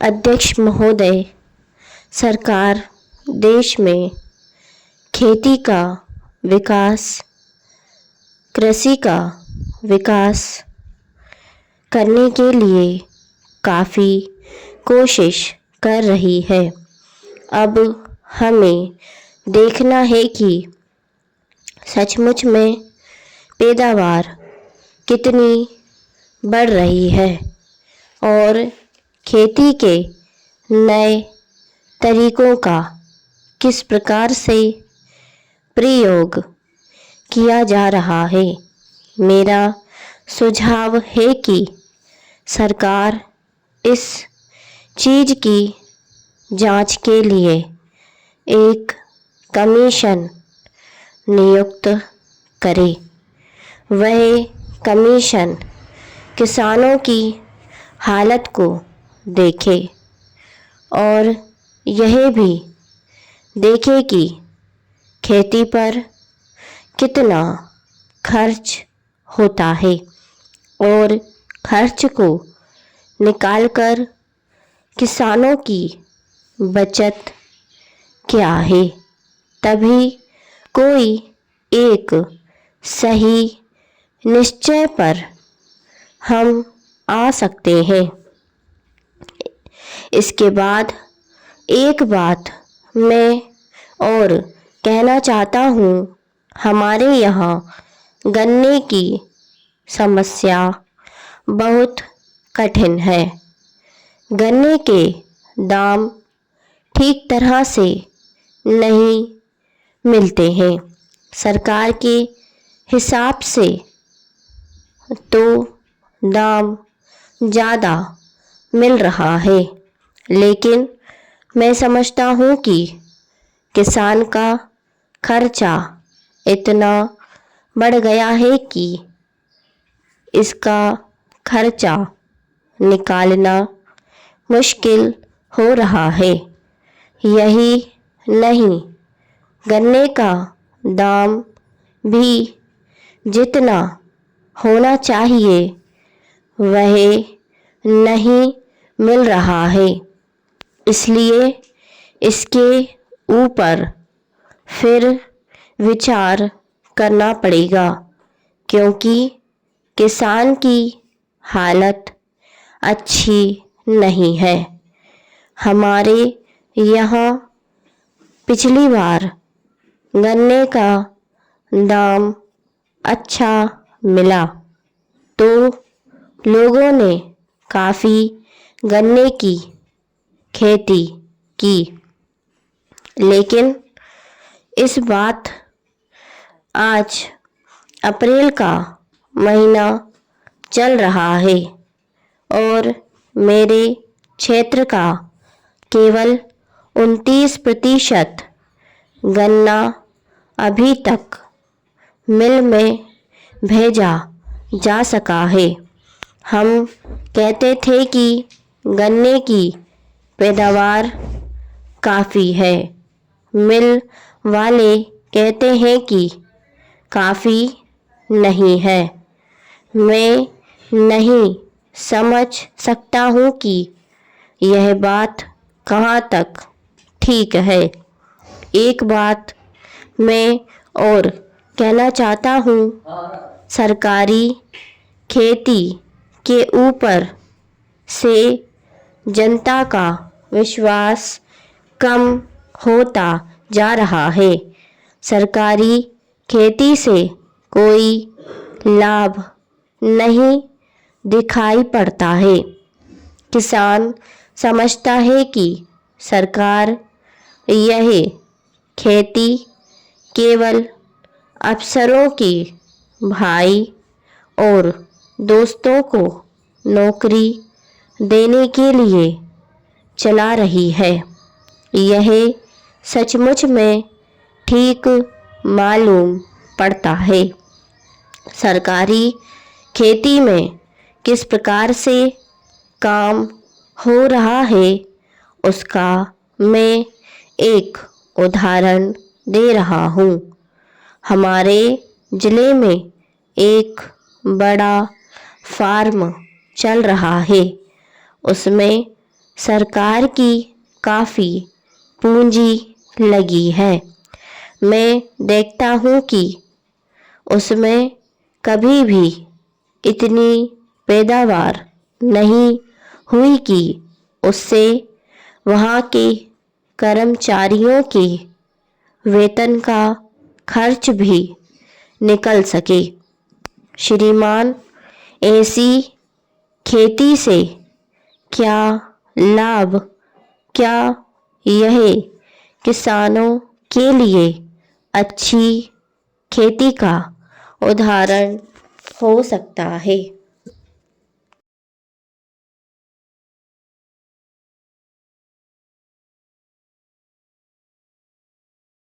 अध्यक्ष महोदय, सरकार देश में खेती का विकास, कृषि का विकास करने के लिए काफ़ी कोशिश कर रही है। अब हमें देखना है कि सचमुच में पैदावार कितनी बढ़ रही है और खेती के नए तरीकों का किस प्रकार से प्रयोग किया जा रहा है। मेरा सुझाव है कि सरकार इस चीज़ की जांच के लिए एक कमीशन नियुक्त करे। वह कमीशन किसानों की हालत को देखे और यह भी देखे कि खेती पर कितना खर्च होता है और खर्च को निकालकर किसानों की बचत क्या है। तभी कोई एक सही निश्चय पर हम आ सकते हैं। इसके बाद एक बात मैं और कहना चाहता हूँ। हमारे यहाँ गन्ने की समस्या बहुत कठिन है। गन्ने के दाम ठीक तरह से नहीं मिलते हैं। सरकार के हिसाब से तो दाम ज़्यादा मिल रहा है, लेकिन मैं समझता हूँ कि किसान का खर्चा इतना बढ़ गया है कि इसका खर्चा निकालना मुश्किल हो रहा है। यही नहीं, गन्ने का दाम भी जितना होना चाहिए वह नहीं मिल रहा है। इसलिए इसके ऊपर फिर विचार करना पड़ेगा, क्योंकि किसान की हालत अच्छी नहीं है। हमारे यहाँ पिछली बार गन्ने का दाम अच्छा मिला तो लोगों ने काफ़ी गन्ने की खेती की, लेकिन इस बात आज अप्रैल का महीना चल रहा है और मेरे क्षेत्र का केवल 29% गन्ना अभी तक मिल में भेजा जा सका है। हम कहते थे कि गन्ने की पैदावार काफ़ी है, मिल वाले कहते हैं कि काफ़ी नहीं है। मैं नहीं समझ सकता हूँ कि यह बात कहाँ तक ठीक है। एक बात मैं और कहना चाहता हूँ, सरकारी खेती के ऊपर से जनता का विश्वास कम होता जा रहा है। सरकारी खेती से कोई लाभ नहीं दिखाई पड़ता है। किसान समझता है कि सरकार यह खेती केवल अफसरों के भाई और दोस्तों को नौकरी देने के लिए चला रही है। यह सचमुच में ठीक मालूम पड़ता है। सरकारी खेती में किस प्रकार से काम हो रहा है उसका मैं एक उदाहरण दे रहा हूँ। हमारे ज़िले में एक बड़ा फार्म चल रहा है। उसमें सरकार की काफ़ी पूंजी लगी है। मैं देखता हूँ कि उसमें कभी भी इतनी पैदावार नहीं हुई कि उससे वहाँ के कर्मचारियों के वेतन का खर्च भी निकल सके। श्रीमान, ऐसी खेती से क्या लाभ, क्या यह किसानों के लिए अच्छी खेती का उदाहरण हो सकता है?